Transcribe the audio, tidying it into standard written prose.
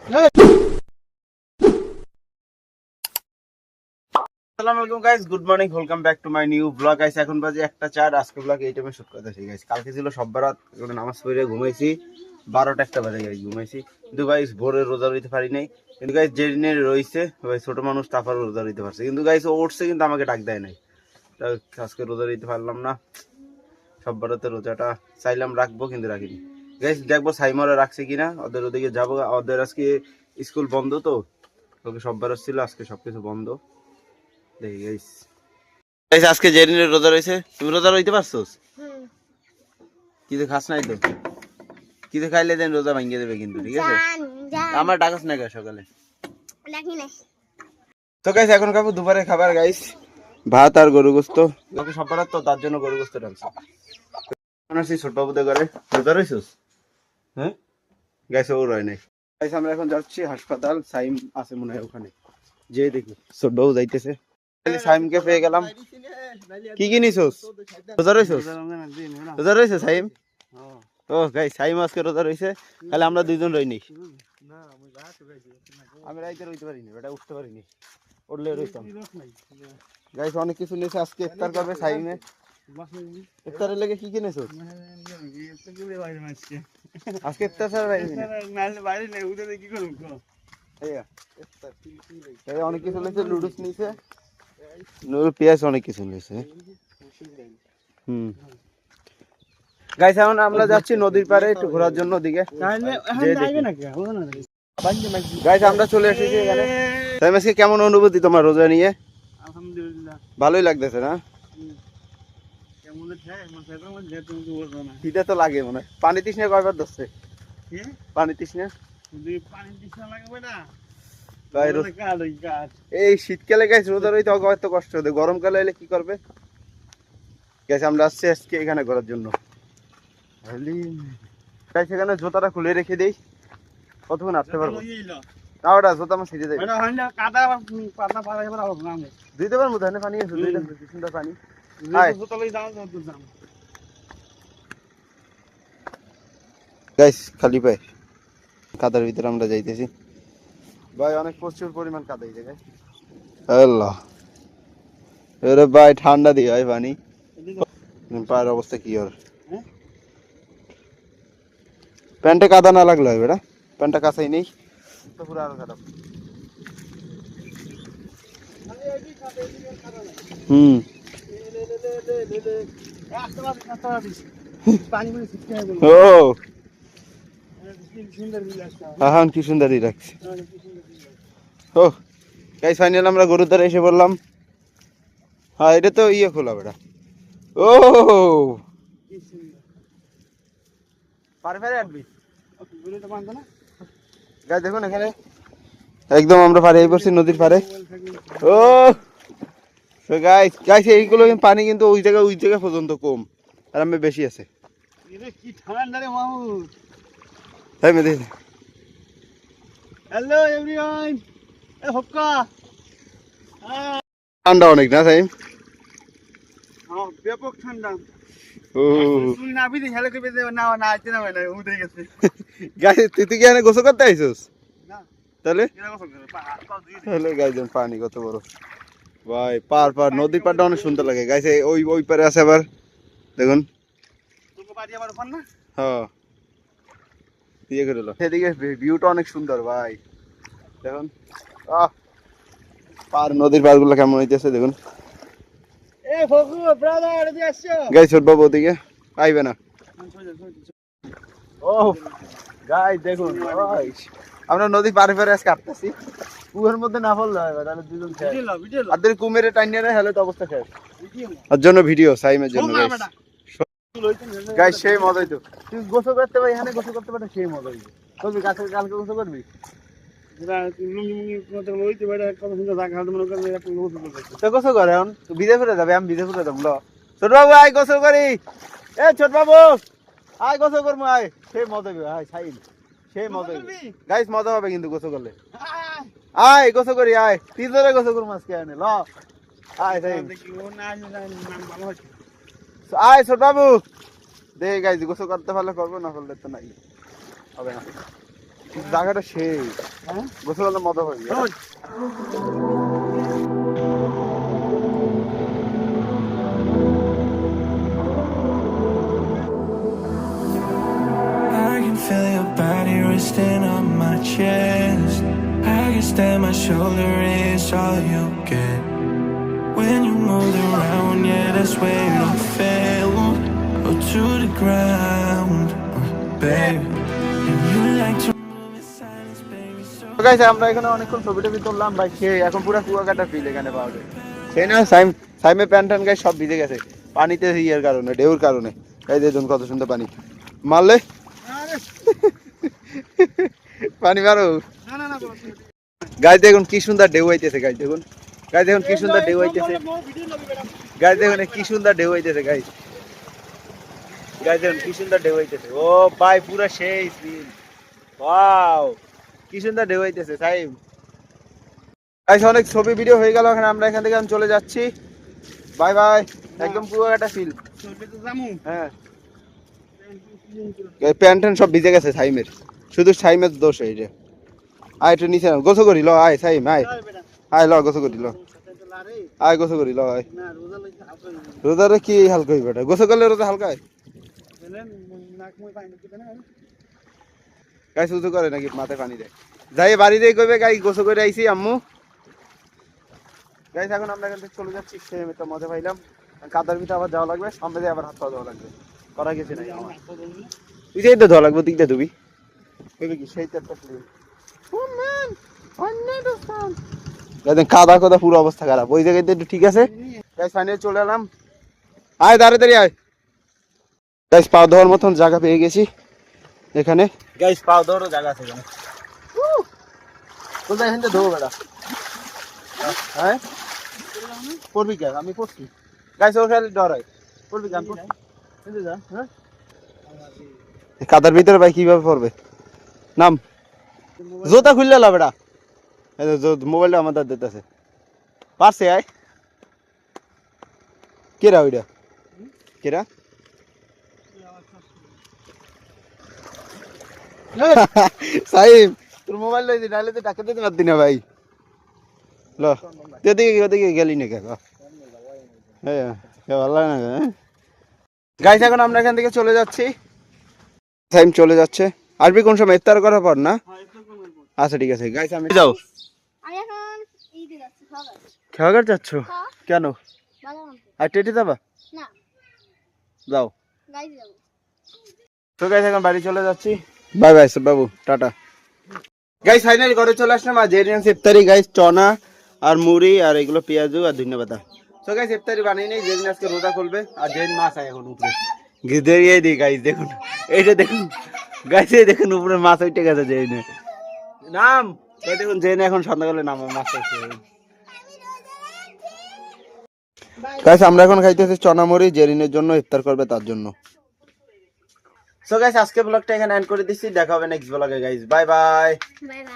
আসসালামু আলাইকুম guys, good morning, welcome back to my new blog. Guys এখন বাজে 1:04। আজকে ব্লগ এই টাইমে শুট করতেছি গাইস। কালকে ছিল সববারাত, এখন নামাজ পড়ে ঘুমাইছি 12টা 1টা বাজে গাইস ঘুমাইছি। কিন্তু গাইস ভোরে রোজা রইতে পারি নাই। কিন্তু গাইস যে দিনে রইছে ভাই ছোট মানুষ তারপর রোজা রইতে পারছে, কিন্তু গাইস ও উঠছে কিন্তু আমাকে ডাক দেয় নাই। আজকে রোজা রইতে পারলাম না। সববারাতে রোজাটা চাইলাম রাখবো কিন্তু রাখিনি গাইস। দেখবো সাইমরা রাখছে কিনা, ওদের ওদিকে যাবো। ওদের আজকে স্কুল বন্ধ, তো ওকে সববারাত ছিল, আজকে সবকিছু বন্ধ। দেখি গাইস, আজকে জেরিনের রোজা রয়েছে। তুমি রোজা রইতে পারছো? কিছু খাস নাই তো? কিছু খাইলে দেন রোজা ভাঙিয়ে দেবে কিন্তু, ঠিক আছে? আমার ডাকাস না সকালে। তো গাইস এখন খাবো দুপুরে খাবার গাইস, ভাত আর গরু গোস্ত। ওকে সবার তো তার জন্য গরু গোস্ত রাখছি। ছোট বাবুদের ঘরে রোজা রয়েছিস? হ্যাঁ গাইস, ও রয় নাই গাইস। আমরা এখন যাচ্ছি হাসপাতাল, সাইম আছে মনে হয় ওখানে, যে দেখি ছোট বাবু যাইতেছে। সাইমকে পেয়ে গেলাম। কি কিনিস? রোজা রয়েছিস? রোজা রয়েছে সাইম? ও গাইস, সাইম আজকে রোজা রয়েছে, তাহলে আমরা দুইজন রইনি। আমি রাইতে রইতে পারিনি, বেটা উঠতে পারিনি, উঠলে রইতাম গাইস। অনেক কিছু নিয়েছে, আজকে ইফতার করবে সাইমে। ইফতারের লেগে কি কিনেছো আজকে? ইফতার ছাড়া বাইরে অনেক কিছু নিয়েছে, লুডুস নিয়েছে, পেঁয়াজ, অনেক কিছু নিয়েছে। গাইস এখন আমরা যাচ্ছি নদীর পাড়ে একটু ঘোরার জন্য ওদিকে। গাইস আমরা চলে এসেছি এখানে। তাই আজকে কেমন অনুভূতি তোমার রোজা নিয়ে? আলহামদুলিল্লাহ ভালোই লাগতেছে না? খিদে তো লাগে মনে হয়। পানি তৃষ্ণা কয়বার ধরছে? পানি তৃষ্ণা এই শীতকালে গাইস রোজা রইতে এত কষ্ট হতে, গরমকালে এলে কি করবে গাইস? আমরা আসছি আজকে এখানে ঘোরার জন্য। সেখানে জুতাটা খুলে রেখে দেই, কতক্ষণ আসতে পারবো না? ওটা জুতা আমার ছিঁড়ে যাবে, দিতে পারবো ধানে পানি আছে, পানি গাইস। খালি পায় কাদার ভিতরে আমরা যাইতেছি ভাই, অনেক প্রচুর পরিমাণ কাদা এই জায়গায়। আল্লাহ এরে ভাই, ঠান্ডা দিয়ে হয় পানি। পায়ের অবস্থা কি ওর? প্যান্টে কাদা না লাগলো হয় বেটা, প্যান্টটা কাছেই নেই তো, পুরো আরো খারাপ। ও হ্যাঁ, কি সুন্দরই রাখছে। ও গাইস ফাইনাল আমরা গরুর দ্বারা এসে বললাম। হ্যাঁ এটা তো ইয়ে খোলা বেটা। ও গাইস দেখুন এখানে একদম আমরা পাড়ে পড়ছি, নদীর পাড়ে। ও গাইস গাইস এইগুলো পানি কিন্তু ওই জায়গা পর্যন্ত কম, আর আমি বেশি আছে। কি ঠান্ডা রে মামু। তাই মে দেখ। হ্যালো এভরিওয়ান, এ হক্কা ঠান্ডা অনেক না সাইম? হ্যাঁ ব্যাপক ঠান্ডা। ও তুই না বিদি হেলে কইবে না না আইতে না না উঠে গেছে গাইস। তুই কি এখানে গোসল করতে আইছস? না তাহলে হ্যালো গাইস, পানি কত বড় ভাই, পার নদীর পাড়টা অনেক সুন্দর লাগে গাইস। ওই পারে আছে আবার দেখুন, তোকে বাড়ি আমার ওখান না। হ্যাঁ দিয়ে করে লো, সেদিকে ভিউটা অনেক সুন্দর ভাই দেখুন। পার নদীর পার গুলো কেমন হইতেছে দেখুন। গাইস ছোট বাবু ওদিকে আইবে না। ও গাইস দেখুন আমরা নদী পারে পারে আজকে কাটতেছি, কুয়ের মধ্যে না পড়লে হয় তাহলে দুজন আর কুমেরে টাইনিয়ে হেলে তো অবস্থা শেষ। ওর জন্য ভিডিও সাইমের জন্য গাইস, সেই মজাই তো। তুই গোসল করতে পারি, এখানে গোসল করতে পারে, সেই মজা হইবে। করবি কালকে গোসল করবি? গোসল করে এখন বিদেশে যাবে, আমি বিদেশে যাবো। ছোট বাবু আয় গোসল করি, এ ছোট বাবু আয় গোসল করবো, আয় সেই মজা হবে। আয় সাইম সেই মজা হবে গাইস, মজা হবে কিন্তু গোসল করলে। আয় গোসল করি, আয় তিনজনে গোসল করবো আজকে। আনে ল আয় সাইম, আয় ছোট বাবু দেখ গাইস, গোসল করতে পারলে করবো, না করলে তো নাই হবে না। জায়গাটা সেই গোসল করলে মজা হবে। I can feel your body resting on my chest. I guess that my shoulder is all you get. When you move around, yeah, that's where you don't fail. Or to the ground, baby. And you like to move in silence, baby. So তো guys আমরা এখানে অনেকক্ষণ ছবি টবি তুললাম ভাই, সে এখন পুরো কুয়াকাটা ফিল এখানে পাওয়া যায়। সেই না সাইমে প্যান্ট ট্যান্ট গাইস সব ভিজে গেছে পানিতে, ইয়ের কারণে, ঢেউর কারণে। এই দেখুন কত সুন্দর পানি, মারলে পানি মারো। গাইস দেখুন কি সুন্দর ঢেউ হইতেছে, গাইস দেখুন, গাইস দেখুন কি সুন্দর ঢেউ হইতেছে, গাইস দেখুন কি সুন্দর ঢেউ হইতেছে, গাইস গাইস দেখুন কি সুন্দর ঢেউ হইতেছে। ও ভাই পুরো সেই সিন, ওয়াও কি সুন্দর ঢেউ হইতেছে সাইম। গাইস অনেক ছবি ভিডিও হয়ে গেল, এখন আমরা এখান থেকে চলে যাচ্ছি, বাই বাই। একদম কুয়াকাটা ফিল। হ্যাঁ প্যান্ট ট্যান্ট সব ভিজে গেছে সাইমের, শুধু সাইমের দোষ এই যে। আয় একটু নিচে গোসল করি ল, আয় সাইম আয়, আয় ল গোসল করি ল, আয় গোসল করি ল, আয়। রোজারে কি হালকা হইবে, গোসল করলে রোজা হালকা হয়? গাই শুধু করে নাকি মাথায় পানি দেয়? যাই বাড়ি দিয়ে কইবে গাই গোসল করে আইছি আম্মু। গাইস এখন আমরা এখান থেকে চলে যাচ্ছি, সেম একটা মজা পাইলাম। কাদার ভিতরে আবার যাওয়া লাগবে, সামনে দিয়ে আবার হাত পা ধোয়া লাগবে, করা গেছে নাই আমার। তুই যাই তো ধোয়া লাগবে, দিকটা ধুবি কইবে কি সেই একটা প্লেন। ও ম্যান কাদা কাদা পুরো অবস্থা খারাপ, ওই জায়গাতে একটু ঠিক আছে। গাইস ফাইনালি চলে এলাম, আয় তাড়াতাড়ি আয়। গাইস পা ধোয়ার মতন জায়গা পেয়ে গেছি এখানে। গাইস পা ধোয়ারও জায়গা আছে এখানে, কোথায় এখান থেকে ধোবো বেড়া? হ্যাঁ পড়বি কেন? আমি পড়ছি। গাইস ও খালি ডর হয়, পড়বি কেন? পড়ছি যা। হ্যাঁ কাদার ভিতরে ভাই কিভাবে পড়বে? নাম জোতা খুললে লা বেড়া, মোবাইলটা আমাদের দিতেছে পারছে। আয় কেরা ওইটা কেরা? সাইম তোর মোবাইল লইছি, নাহলে তো টাকা দিতে পারতি না ভাই। ল ওদিকে ওদিকে গেলি না কেন? হ্যাঁ ভালো লাগে না। গাইস এখন আমরা এখান থেকে চলে যাচ্ছি, সাইম চলে যাচ্ছে। আসবি কোন সময়? ইফতার করার পর না? আচ্ছা ঠিক আছে। গাইস আমি যাও, খেয়াঘাট যাচ্ছ কেন? আর টেটে যাবা? যাও। তো গাইস এখন বাড়ি চলে যাচ্ছি, বাই বাই বাবু, টাটা। গাইস ফাইনালি ঘরে চলে আসলাম। আর জেরিয়ান ইফতারি গাইস চনা আর মুড়ি আর এগুলো পেঁয়াজু আর ধন্যবাদ। তো গাইস ইফতারি বানিয়ে নেই, জেরিন আজকে রোজা খুলবে। আর জেরিন মাছ আয় এখন উপরে গিয়ে দিই। গাইস দেখুন এইটা দেখুন, গাইস এই দেখুন উপরে মাছ উঠে গেছে জেরিনের নাম। এই দেখুন জেরিন এখন সন্ধ্যাবেলা নাম মাছ খাইছে। গাইস আমরা এখন খাইতেছি চনা মুড়ি, জেরিনের জন্য ইফতার করবে তার জন্য। সো গাইস আজকে ব্লগটা এখানে এন্ড করে দিচ্ছি, দেখা হবে নেক্সট ব্লগে guys, bye bye. Bye bye.